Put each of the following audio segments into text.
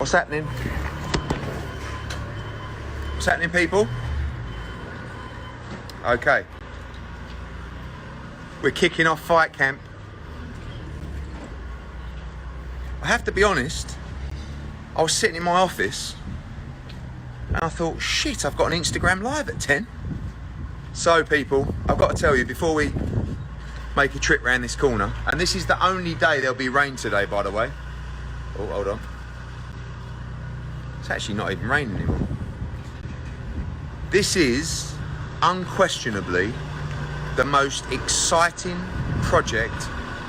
What's happening? What's happening, people? Okay. We're kicking off fight camp. I have to be honest, I was sitting in my office and I thought, shit, I've got an Instagram live at 10. So people, I've got to tell you, before we make a trip round this corner, and this is the only day there'll be rain today, by the way. Oh, hold on. It's actually not even raining anymore. This is unquestionably the most exciting project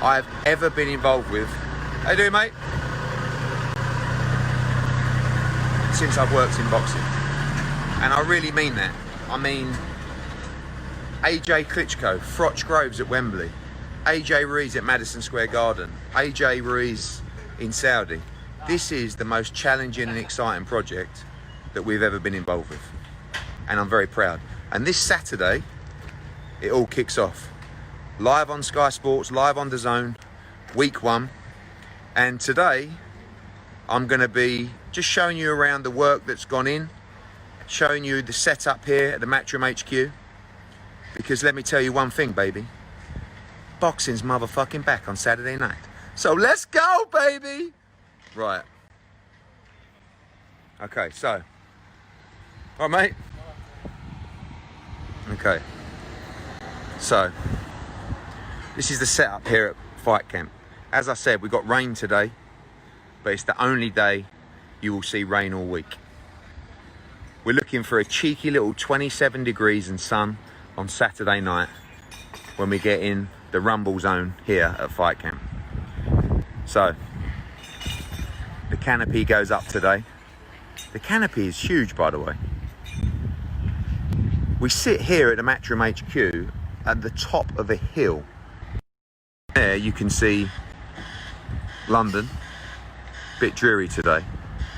I've ever been involved with. How you doing, mate? Since I've worked in boxing. And I really mean that. I mean, AJ Klitschko, Froch Groves at Wembley, AJ Ruiz at Madison Square Garden, AJ Ruiz in Saudi. This is the most challenging and exciting project that we've ever been involved with. And I'm very proud. And this Saturday, it all kicks off. Live on Sky Sports, live on DAZN, week 1. And today, I'm going to be just showing you around the work that's gone in, showing you the setup here at the Matchroom HQ. Because let me tell you one thing, baby. Boxing's motherfucking back on Saturday night. So let's go, baby! Right. Okay, so. All right, mate? Okay. So, this is the setup here at fight camp. As I said, we've got rain today, but it's the only day you will see rain all week. We're looking for a cheeky little 27 degrees and sun on Saturday night when we get in the rumble zone here at fight camp. So, the canopy goes up today. The canopy is huge, by the way. We sit here at the Matchroom HQ at the top of a hill. There you can see London. Bit dreary today,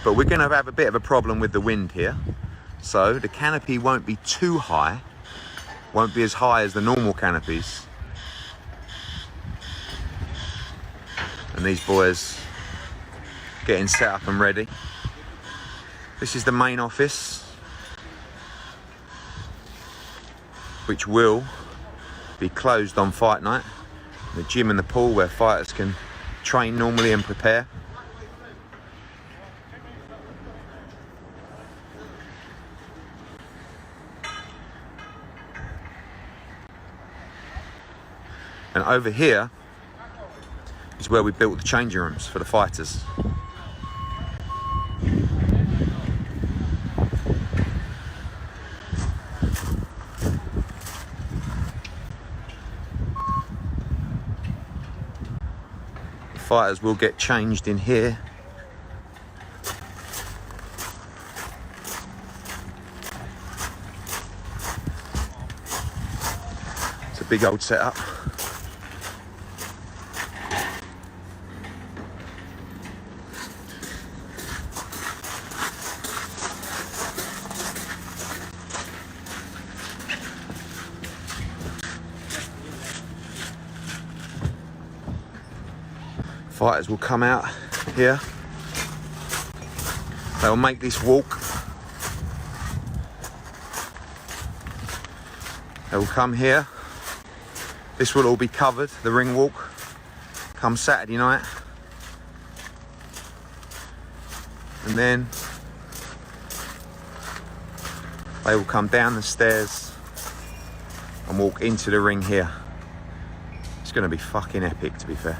but we're going to have a bit of a problem with the wind here. So the canopy won't be too high, won't be as high as the normal canopies. And these boys getting set up and ready. This is the main office, which will be closed on fight night. The gym and the pool where fighters can train normally and prepare. And over here is where we built the changing rooms for the fighters. The fighters will get changed in here. It's a big old setup. Fighters will come out here. They'll make this walk. They will come here. This will all be covered, the ring walk, come Saturday night. And then they will come down the stairs and walk into the ring here. It's going to be fucking epic, to be fair.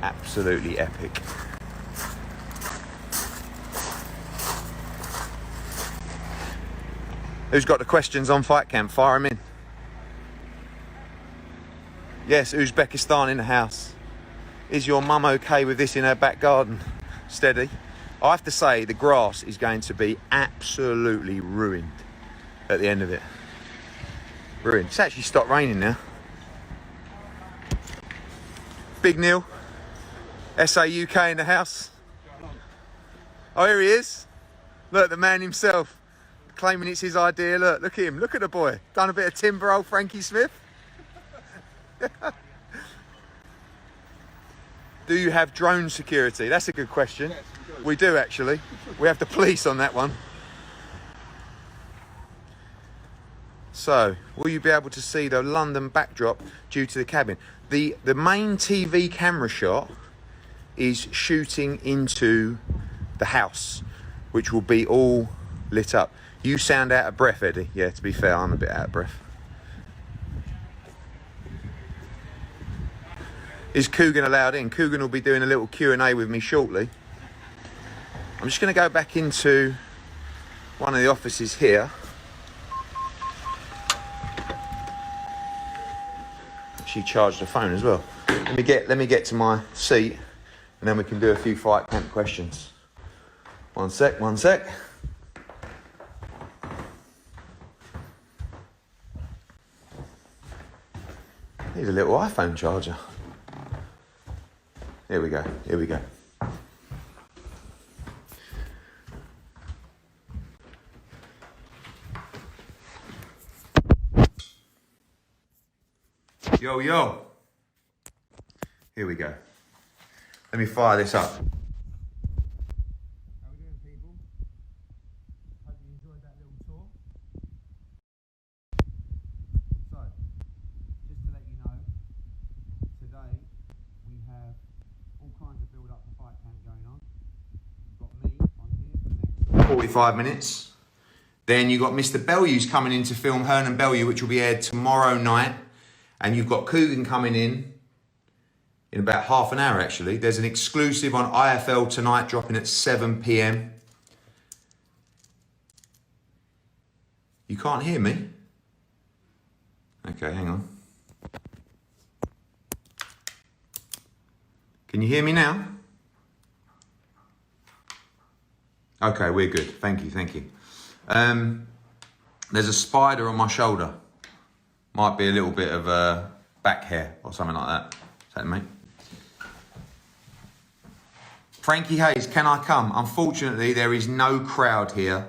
Absolutely epic. Who's got the questions on fight camp? Fire them in. Yes, Uzbekistan in the house. Is your mum okay with this in her back garden? Steady. I have to say the grass is going to be absolutely ruined at the end of it. Ruined. It's actually stopped raining now. Big Neil. SA UK in the house. Oh, here he is. Look, the man himself, claiming it's his idea. Look at him. Look at the boy. Done a bit of timber, old Frankie Smith. Do you have drone security? That's a good question. Yes, we do actually. We have the police on that one. So, will you be able to see the London backdrop due to the cabin? The main TV camera shot is shooting into the house, which will be all lit up. You sound out of breath, Eddie. Yeah, to be fair, I'm a bit out of breath. Is Coogan allowed in? Coogan will be doing a little Q&A with me shortly. I'm just going to go back into one of the offices here. She charged the phone as well. Let me get to my seat, and then we can do a few fight camp questions. One sec. Need a little iPhone charger. Here we go. Yo. Here we go. Let me fire this up. How we doing, people? Hope you enjoyed that little tour. So, just to let you know, today we have all kinds of build-up for fight camp going on. You've got me on here for the next 45 minutes. Then you've got Mr. Bellew's coming in to film Hearn and Bellew, which will be aired tomorrow night. And you've got Coogan coming in about half an hour, actually. There's an exclusive on IFL tonight, dropping at 7 p.m. You can't hear me? Okay, hang on. Can you hear me now? Okay, we're good. Thank you. There's a spider on my shoulder. Might be a little bit of back hair or something like that. Is that mate? Frankie Hayes, can I come? Unfortunately, there is no crowd here.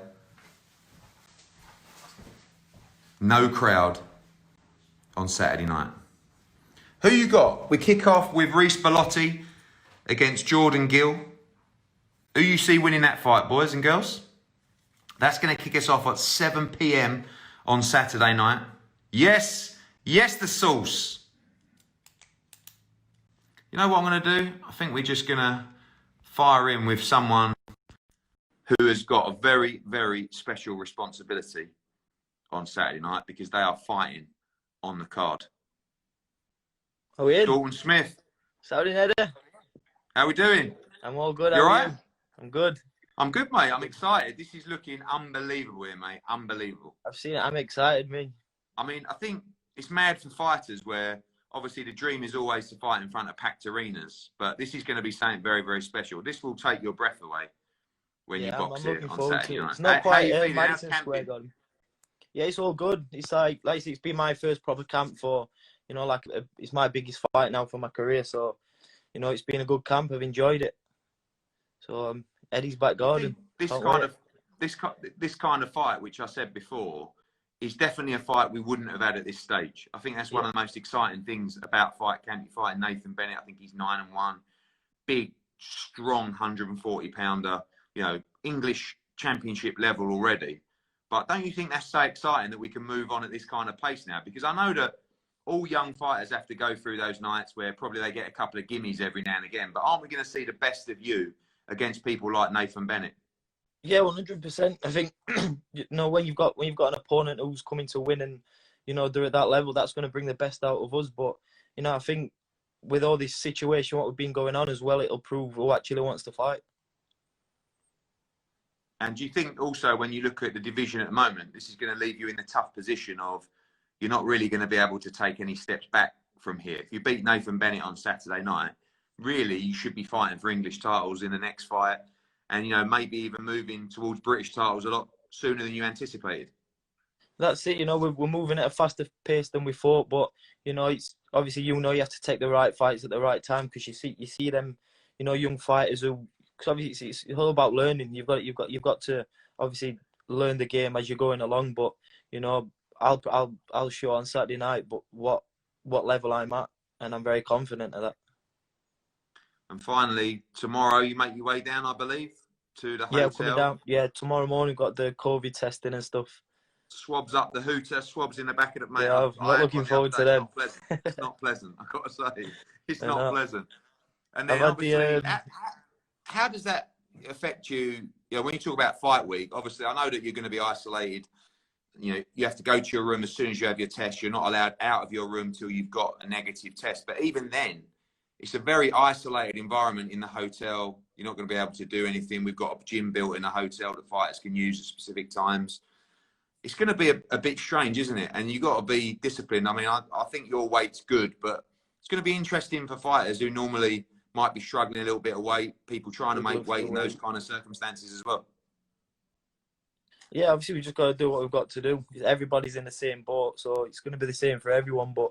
No crowd on Saturday night. Who you got? We kick off with Reece Bellotti against Jordan Gill. Who you see winning that fight, boys and girls? That's going to kick us off at 7 p.m. on Saturday night. Yes, the sauce. You know what I'm going to do? I think we're just going to fire in with someone who has got a very, very special responsibility on Saturday night because they are fighting on the card. Are we in? Dalton Smith. Saturday night. How we doing? I'm all good. You all right? I'm good. I'm good, mate. I'm excited. This is looking unbelievable here, mate. Unbelievable. I've seen it. I'm excited, man. I mean, I think it's mad for fighters where obviously the dream is always to fight in front of packed arenas, but this is going to be something very, very special. This will take your breath away when you box I'm it looking on forward Saturday to it. night. It's not quite Madison Square Garden. Yeah, it's all good. It's like it's been my first proper camp for, it's my biggest fight now for my career. So, it's been a good camp. I've enjoyed it. So Eddie's back garden. This kind of fight, which I said before, is definitely a fight we wouldn't have had at this stage. I think that's one of the most exciting things about fight camp. You fight Nathan Bennett. I think he's 9-1, big, strong 140-pounder. English championship level already. But don't you think that's so exciting that we can move on at this kind of pace now? Because I know that all young fighters have to go through those nights where probably they get a couple of gimmies every now and again. But aren't we going to see the best of you against people like Nathan Bennett? Yeah, 100%. I think when you've got an opponent who's coming to win and they're at that level, that's going to bring the best out of us. But I think with all this situation, what we've been going on as well, it'll prove who actually wants to fight. And do you think also when you look at the division at the moment, this is going to leave you in the tough position of you're not really going to be able to take any steps back from here? If you beat Nathan Bennett on Saturday night, really you should be fighting for English titles in the next fight and, maybe even moving towards British titles a lot sooner than you anticipated. That's it. We're moving at a faster pace than we thought, but, it's obviously, you have to take the right fights at the right time because you see them, young fighters who, because obviously it's all about learning. You've got to obviously learn the game as you're going along. But I'll show on Saturday night, but what level I'm at, and I'm very confident of that. And finally, tomorrow you make your way down, I believe, to the Yeah, I'm coming hotel. down. Yeah, tomorrow morning got the COVID testing and stuff. Swabs up the hooter, swabs in the back of the mate. Yeah, I'm I not had looking one the other forward day. to It's them. not pleasant. It's not pleasant. I've got to say, it's I not know. pleasant. And I've then had obviously, the how does that affect you? You know, when you talk about fight week, obviously I know that you're going to be isolated. You know, you have to go to your room as soon as you have your test. You're not allowed out of your room till you've got a negative test. But even then, it's a very isolated environment in the hotel. You're not going to be able to do anything. We've got a gym built in the hotel that fighters can use at specific times. It's going to be a bit strange, isn't it? And you've got to be disciplined. I mean, I think your weight's good, but it's going to be interesting for fighters who normally might be struggling a little bit of weight, people trying to make weight in those kind of circumstances as well. Yeah, obviously we just got to do what we've got to do. Everybody's in the same boat, so it's going to be the same for everyone. But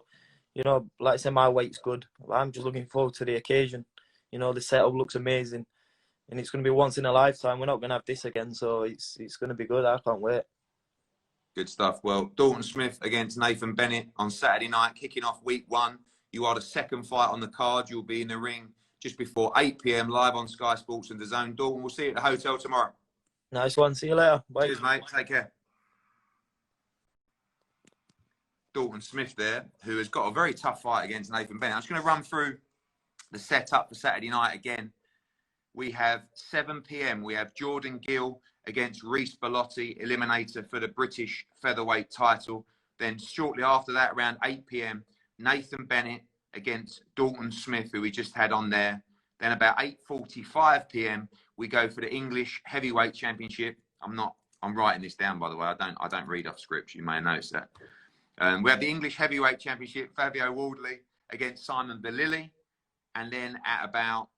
you know, like I said, my weight's good. I'm just looking forward to the occasion. You know, the setup looks amazing, and it's going to be once in a lifetime. We're not going to have this again, so it's going to be good. I can't wait. Good stuff. Well, Dalton Smith against Nathan Bennett on Saturday night, kicking off week 1. You are the second fight on the card. You'll be in the ring just before 8 p.m. live on Sky Sports and DAZN. Dalton, we'll see you at the hotel tomorrow. Nice one. See you later. Bye. Cheers, mate. Take care. Dalton Smith there, who has got a very tough fight against Nathan Bennett. I'm just going to run through the setup for Saturday night again. We have 7 p.m. We have Jordan Gill against Reece Bellotti, eliminator for the British featherweight title. Then shortly after that, around 8 p.m., Nathan Bennett against Dalton Smith, who we just had on there. Then about 8:45 p.m., we go for the English heavyweight championship. I'm writing this down, by the way. I don't read off scripts. You may have noticed that. We have the English heavyweight championship, Fabio Wardley against Simon Vallily. And then at about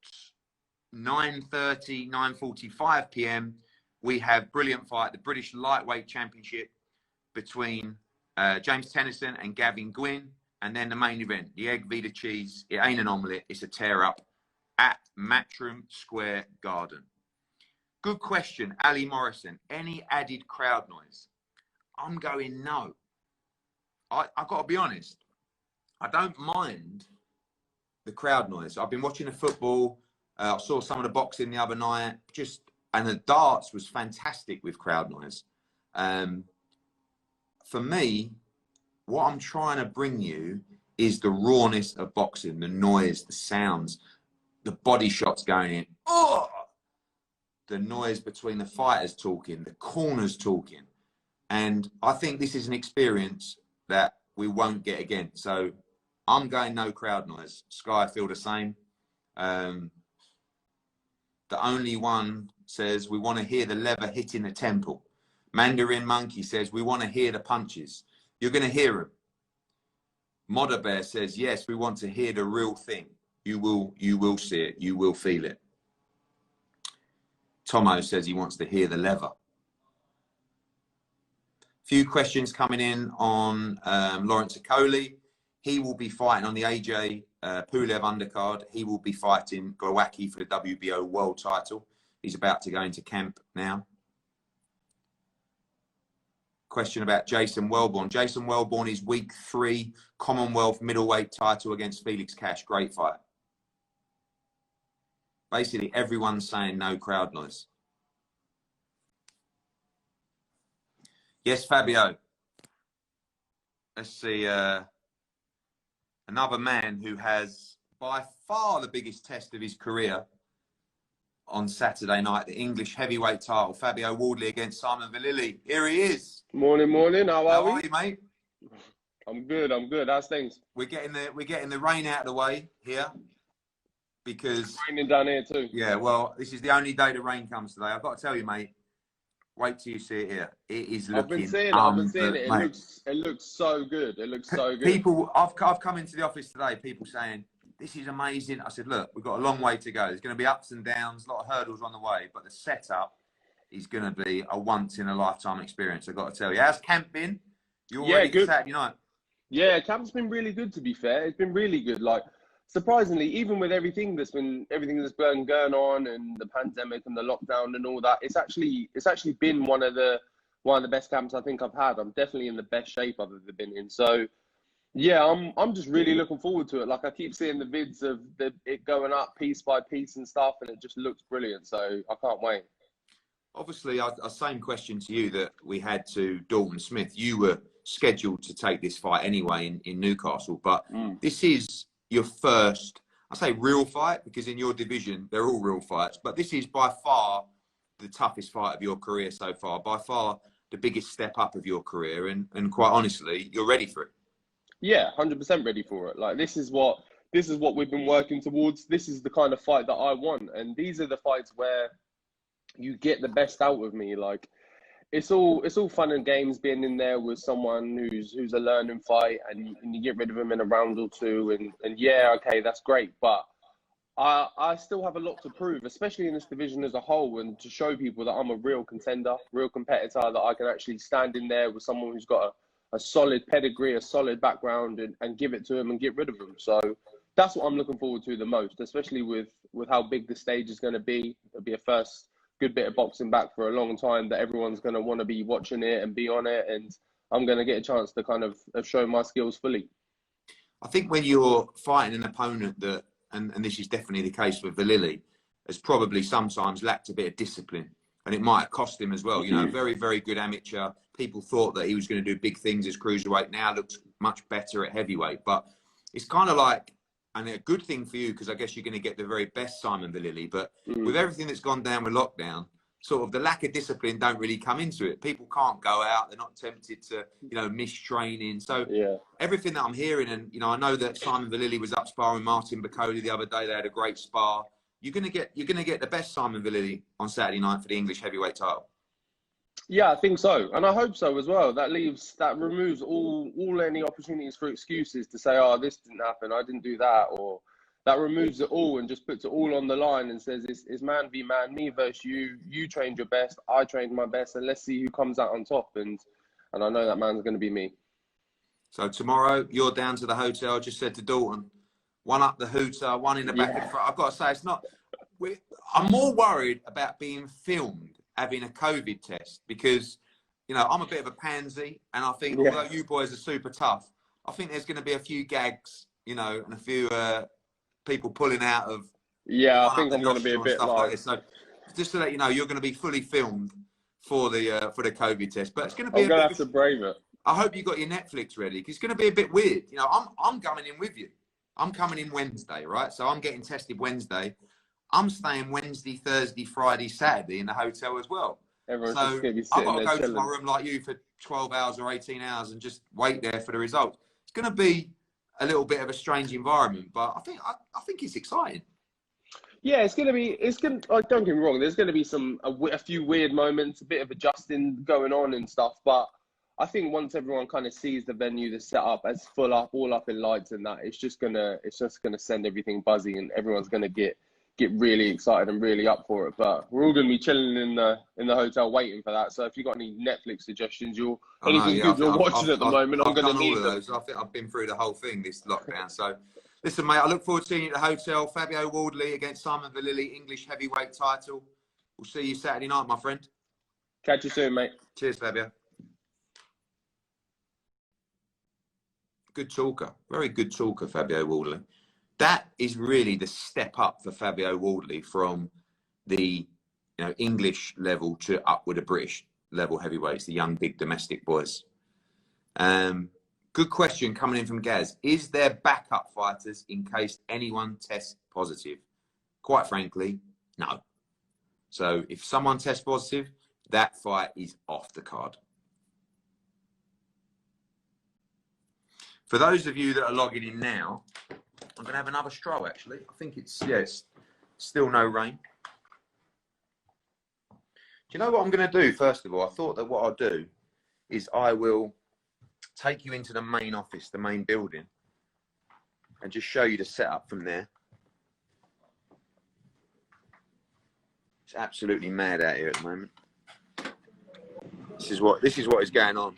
9:30, 9:45 p.m., we have brilliant fight, the British lightweight championship between James Tennyson and Gavin Gwynn. And then the main event, the egg v the cheese. It ain't an omelette, it's a tear up at Matchroom Square Garden. Good question, Ali Morrison. Any added crowd noise? I'm going no. I've got to be honest. I don't mind the crowd noise. I've been watching the football. I saw some of the boxing the other night. And the darts was fantastic with crowd noise. For me, what I'm trying to bring you is the rawness of boxing, the noise, the sounds, the body shots going in. Oh! The noise between the fighters talking, the corners talking. And I think this is an experience that we won't get again. So I'm going no crowd noise. Sky feel the same. The only one says we want to hear the lever hitting the temple. Mandarin Monkey says we want to hear the punches. You're going to hear them. Modder Bear says yes, we want to hear the real thing. You will see it. You will feel it. Tomo says he wants to hear the lever. Few questions coming in on Lawrence Okoli. He will be fighting on the AJ Pulev undercard. He will be fighting Glowacki for the WBO world title. He's about to go into camp now. Question about Jason Wellborn. Jason Wellborn is week 3 Commonwealth middleweight title against Felix Cash. Great fight. Basically, everyone's saying no crowd noise. Yes, Fabio. Let's see. Another man who has by far the biggest test of his career on Saturday night, the English heavyweight title, Fabio Wardley against Simon Vallily. Here he is. Morning. How are you, mate? I'm good. How's things? We're getting the rain out of the way here because it's raining down here too. Yeah, well, this is the only day the rain comes today. I've got to tell you, mate. Wait till you see it here. It is looking. I've been seeing it. It looks so good. It looks so good. People, I've come into the office today. People saying this is amazing. I said, look, we've got a long way to go. There's going to be ups and downs, a lot of hurdles on the way, but the setup is going to be a once in a lifetime experience. I've got to tell you. How's camp been? You all ready for Saturday night? Yeah, camp's been really good. To be fair, it's been really good. Like surprisingly, even with everything that's been going on and the pandemic and the lockdown and all that, it's actually been one of the best camps I think I've had. I'm definitely in the best shape I've ever been in. So Yeah, I'm just really looking forward to it. Like I keep seeing the vids of it going up piece by piece and stuff, and it just looks brilliant. So I can't wait. Obviously, same question to you that we had to Dalton Smith. You were scheduled to take this fight anyway in Newcastle, but this is your first, I say real fight, because in your division, they're all real fights, but this is by far the toughest fight of your career so far, by far the biggest step up of your career, and quite honestly, you're ready for it. Yeah, 100% ready for it. Like this is what we've been working towards. This is the kind of fight that I want, and these are the fights where you get the best out of me. Like it's all fun and games being in there with someone who's a learning fight, and you get rid of them in a round or two, and yeah, okay, that's great, but I still have a lot to prove, especially in this division as a whole, and to show people that I'm a real contender, real competitor, that I can actually stand in there with someone who's got a solid pedigree, a solid background, and give it to him and get rid of him. So that's what I'm looking forward to the most, especially with how big the stage is going to be. It'll be a first good bit of boxing back for a long time that everyone's going to want to be watching it and be on it, and I'm going to get a chance to kind of show my skills fully. I think when you're fighting an opponent that, and this is definitely the case with Vallily, has probably sometimes lacked a bit of discipline, and it might have cost him as well. You know, very, very good amateur. People thought that he was going to do big things as cruiserweight. Now looks much better at heavyweight. But it's kind of like, and a good thing for you, because I guess you're going to get the very best Simon Vallily. But with everything that's gone down with lockdown, sort of the lack of discipline don't really come into it. People can't go out. They're not tempted to, miss training. So everything that I'm hearing, and, I know that Simon Vallily was up sparring Martin Bacoli the other day. They had a great spar. You're going to get the best Simon Vallily on Saturday night for the English heavyweight title. Yeah, I think so, and I hope so as well. That removes all any opportunities for excuses to say, "Oh, this didn't happen. I didn't do that," or that removes it all and just puts it all on the line and says, "It's man v man, me versus you. You trained your best, I trained my best, and let's see who comes out on top." And I know that man's going to be me. So tomorrow you're down to the hotel. I just said to Dalton, one up the hooter, one in the back and front. I've got to say, it's not. I'm more worried about being filmed having a COVID test because, I'm a bit of a pansy, and I think although you boys are super tough, I think there's going to be a few gags, and a few people pulling out of. Yeah, I think I'm going to be a bit like this. So just to let you know, you're going to be fully filmed for the COVID test, but it's going to be. I'm going to have to brave it. I hope you got your Netflix ready because it's going to be a bit weird. I'm coming in with you. I'm coming in Wednesday, right? So I'm getting tested Wednesday. I'm staying Wednesday, Thursday, Friday, Saturday in the hotel as well. Everyone's so just going to be sitting I've got to go chilling. to my room like you for 12 hours or 18 hours and just wait there for the results. It's going to be a little bit of a strange environment, but I think it's exciting. Yeah, it's going to be. Don't get me wrong. There's going to be a few weird moments, a bit of adjusting going on and stuff. But I think once everyone kind of sees the venue, the setup as full up, all up in lights and that, it's just gonna send everything buzzy, and everyone's gonna get really excited and really up for it. But we're all gonna be chilling in the hotel waiting for that. So if you got any Netflix suggestions, anything good you're watching at the moment, I'm gonna need them. I think I've been through the whole thing this lockdown. So listen, mate, I look forward to seeing you at the hotel. Fabio Wardley against Simon Vallily, English heavyweight title. We'll see you Saturday night, my friend. Catch you soon, mate. Cheers, Fabio. Good talker, very good talker, Fabio Wardley. That is really the step up for Fabio Wardley from the English level to up with the British level heavyweights, the young big domestic boys. Good question coming in from Gaz. Is there backup fighters in case anyone tests positive? Quite frankly, no. So if someone tests positive, that fight is off the card. For those of you that are logging in now, I'm going to have another stroll, actually. I think it's still no rain. Do you know what I'm going to do, first of all? I thought that what I'll do is I will take you into the main office, the main building, and just show you the setup from there. It's absolutely mad out here at the moment. This is what is going on.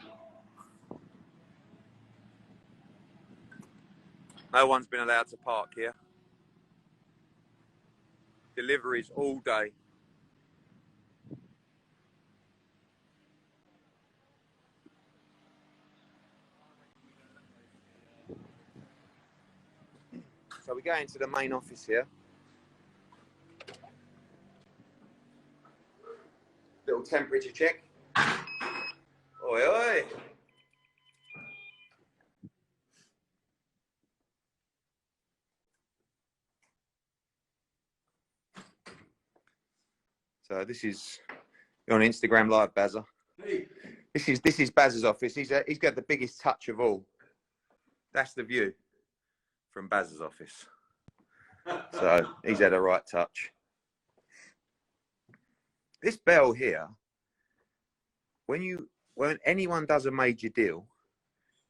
No one's been allowed to park here. Deliveries all day. So we go into the main office here. Little temperature check. Oi, oi. So this is, you're on Instagram Live, Bazza. Hey. This is Bazza's office. He's got the biggest touch of all. That's the view from Bazza's office. So he's had a right touch. This bell here, when anyone does a major deal,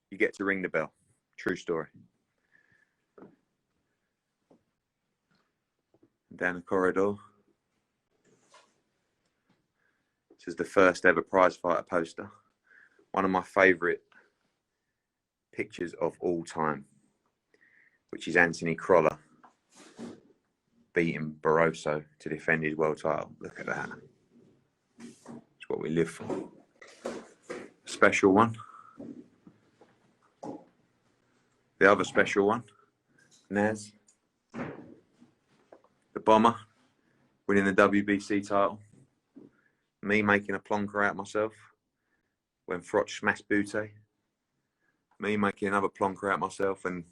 you get to ring the bell. True story. Down the corridor. This is the first ever prize fighter poster. One of my favourite pictures of all time, which is Anthony Crolla beating Barroso to defend his world title. Look at that. It's what we live for. Special one. The other special one, Naz, the bomber, winning the WBC title. Me making a plonker out myself when Froch smashed Butte. Me making another plonker out myself and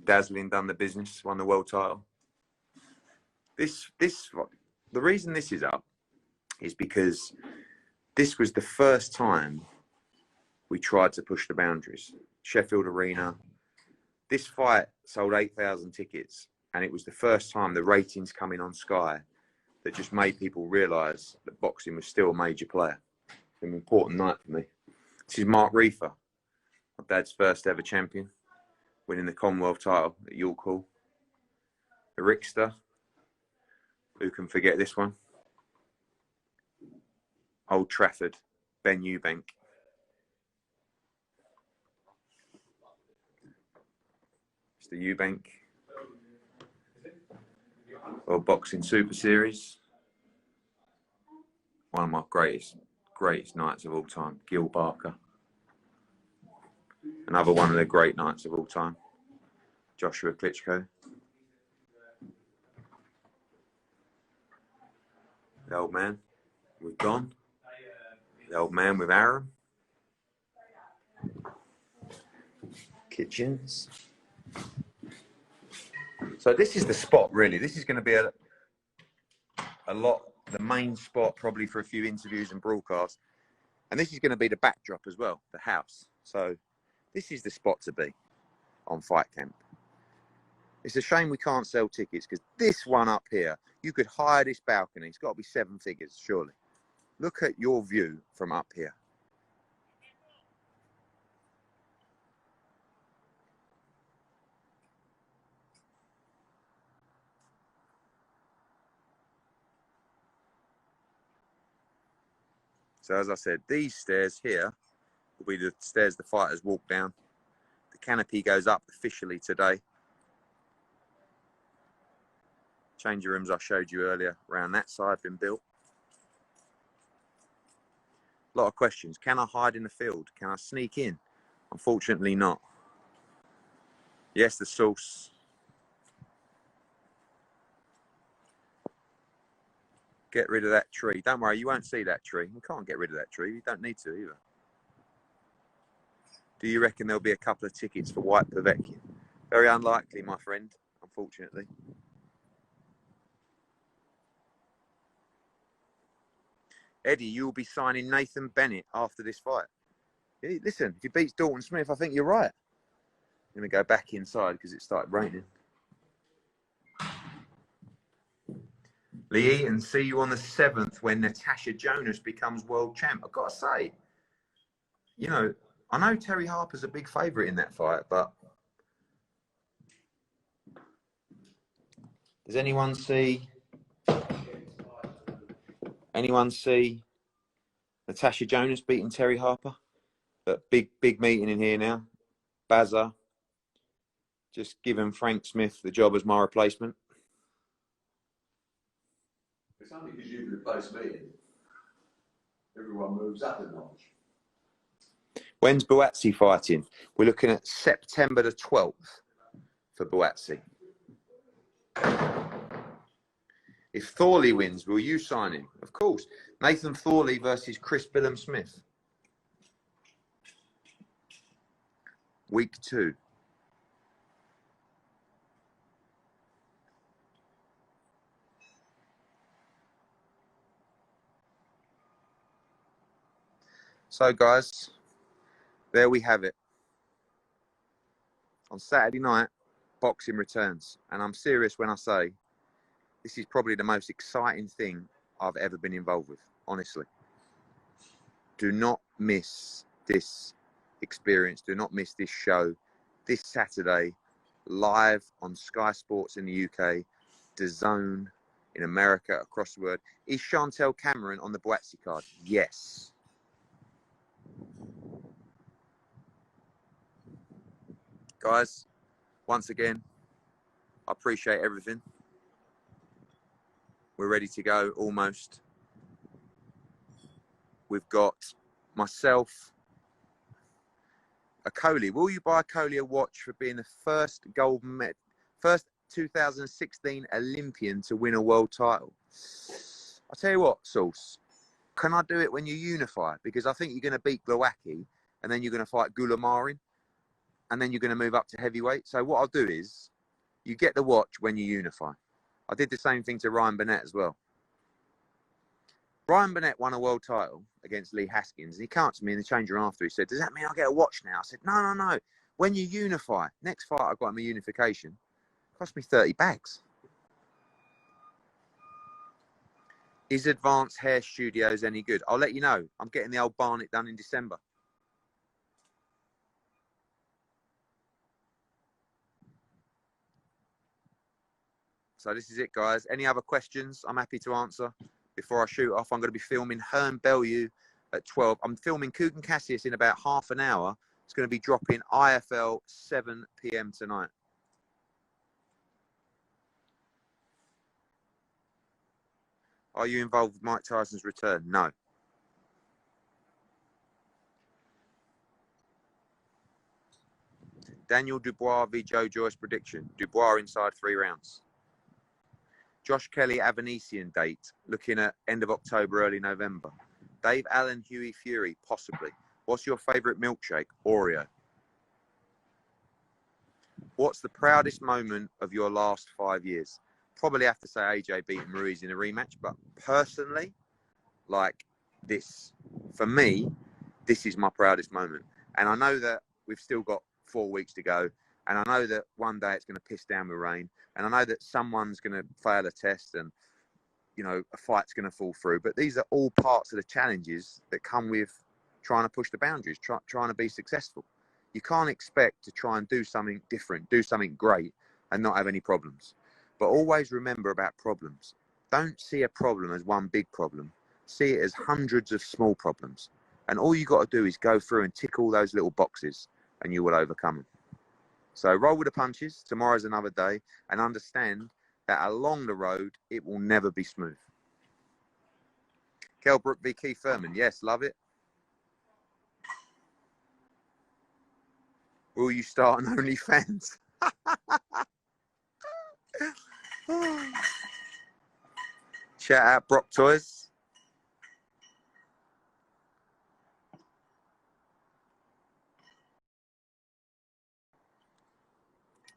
Dazzling done the business, won the world title. The reason this is up is because this was the first time we tried to push the boundaries. Sheffield Arena. This fight sold 8,000 tickets, and it was the first time the ratings coming on Sky that just made people realise that boxing was still a major player. It's an important night for me. This is Mark Reefer, my dad's first ever champion, winning the Commonwealth title at York Hall. The Rickster, who can forget this one? Old Trafford, Ben Eubank. Mr. Eubank. World Boxing Super Series. One of my greatest nights of all time. Gil Barker. Another one of the great nights of all time. Joshua Klitschko. The old man with Don. The old man with Aaron. Kitchens. So this is the spot, really. This is going to be a lot, the main spot probably for a few interviews and broadcasts. And this is going to be the backdrop as well, the house. So this is the spot to be on Fight Camp. It's a shame we can't sell tickets because this one up here, you could hire this balcony. It's got to be 7 figures, surely. Look at your view from up here. So as I said, these stairs here will be the stairs the fighters walk down. The canopy goes up officially today. Changing rooms I showed you earlier around that side been built. A lot of questions. Can I hide in the field? Can I sneak in? Unfortunately not. Yes, the sauce. Get rid of that tree. Don't worry, you won't see that tree. We can't get rid of that tree. You don't need to either. Do you reckon there'll be a couple of tickets for White Povetkin? Very unlikely, my friend, unfortunately. Eddie, you'll be signing Nathan Bennett after this fight. Yeah, listen, if he beats Dalton Smith, I think you're right. I'm going to go back inside because it started raining. Lee Eaton, see you on the 7th when Natasha Jonas becomes world champ. I've got to say, you know, I know Terry Harper's a big favourite in that fight, but does anyone see Natasha Jonas beating Terry Harper? That big meeting in here now. Bazza just giving Frank Smith the job as my replacement. It's only because you've replaced me. Everyone moves up a notch. When's Buatsi fighting? We're looking at September the 12th for Buatsi. If Thorley wins, will you sign him? Of course. Nathan Thorley versus Chris Billam-Smith. Week 2. So, guys, there we have it. On Saturday night, boxing returns. And I'm serious when I say this is probably the most exciting thing I've ever been involved with, honestly. Do not miss this experience. Do not miss this show this Saturday, live on Sky Sports in the UK, DAZN in America, across the world. Is Chantel Cameron on the Boatsy card? Yes. Guys, once again, I appreciate everything. We're ready to go, almost. We've got myself, a Coley. Will you buy Coley a watch for being the first first 2016 Olympian to win a world title? I'll tell you what, Sauce. Can I do it when you unify? Because I think you're going to beat Glowacki, and then you're going to fight Gulamarin, and then you're going to move up to heavyweight. So what I'll do is, you get the watch when you unify. I did the same thing to Ryan Burnett as well. Ryan Burnett won a world title against Lee Haskins, and he came up to me in the change room after. He said, "Does that mean I'll get a watch now?" I said, No. When you unify, next fight I got him a unification, cost me 30 bags. Is Advanced Hair Studios any good? I'll let you know. I'm getting the old Barnet done in December. So this is it, guys. Any other questions? I'm happy to answer. Before I shoot off, I'm going to be filming Hearn Bellew at 12. I'm filming Kugan Cassius in about half an hour. It's going to be dropping IFL 7 p.m. tonight. Are you involved with Mike Tyson's return? No. Daniel Dubois v Joe Joyce prediction. Dubois inside 3 rounds. Josh Kelly Avanesian date. Looking at end of October, early November. Dave Allen, Hughie Fury, possibly. What's your favourite milkshake? Oreo. What's the proudest moment of your last 5 years? Probably have to say AJ beating Ruiz in a rematch, but personally, like this, for me, this is my proudest moment. And I know that we've still got 4 weeks to go, and I know that one day it's going to piss down with rain, and I know that someone's going to fail a test, and you know, a fight's going to fall through. But these are all parts of the challenges that come with trying to push the boundaries, trying to be successful. You can't expect to try and do something different, do something great, and not have any problems. But always remember about problems. Don't see a problem as one big problem. See it as hundreds of small problems. And all you got to do is go through and tick all those little boxes, and you will overcome them. So roll with the punches. Tomorrow's another day, and understand that along the road, it will never be smooth. Kell Brook v Keith Thurman. Yes, love it. Will you start an OnlyFans? Shout out Brock Toys.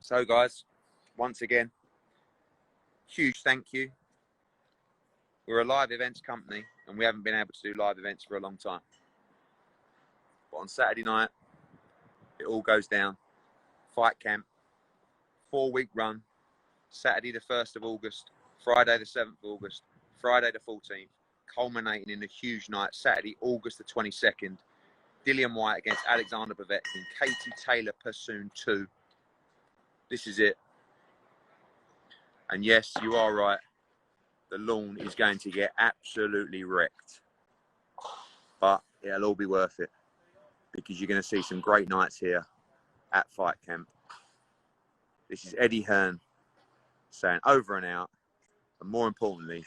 So guys, once again, huge thank you. We're a live events company, and we haven't been able to do live events for a long time. But on Saturday night, it all goes down. Fight camp, 4-week run, Saturday the 1st of August, Friday the 7th of August, Friday the 14th, culminating in a huge night, Saturday, August the 22nd, Dillian White against Alexander Povetkin, Katie Taylor Pursoon 2. This is it. And yes, you are right. The lawn is going to get absolutely wrecked. But it'll all be worth it, because you're going to see some great nights here at Fight Camp. This is Eddie Hearn saying over and out, and more importantly,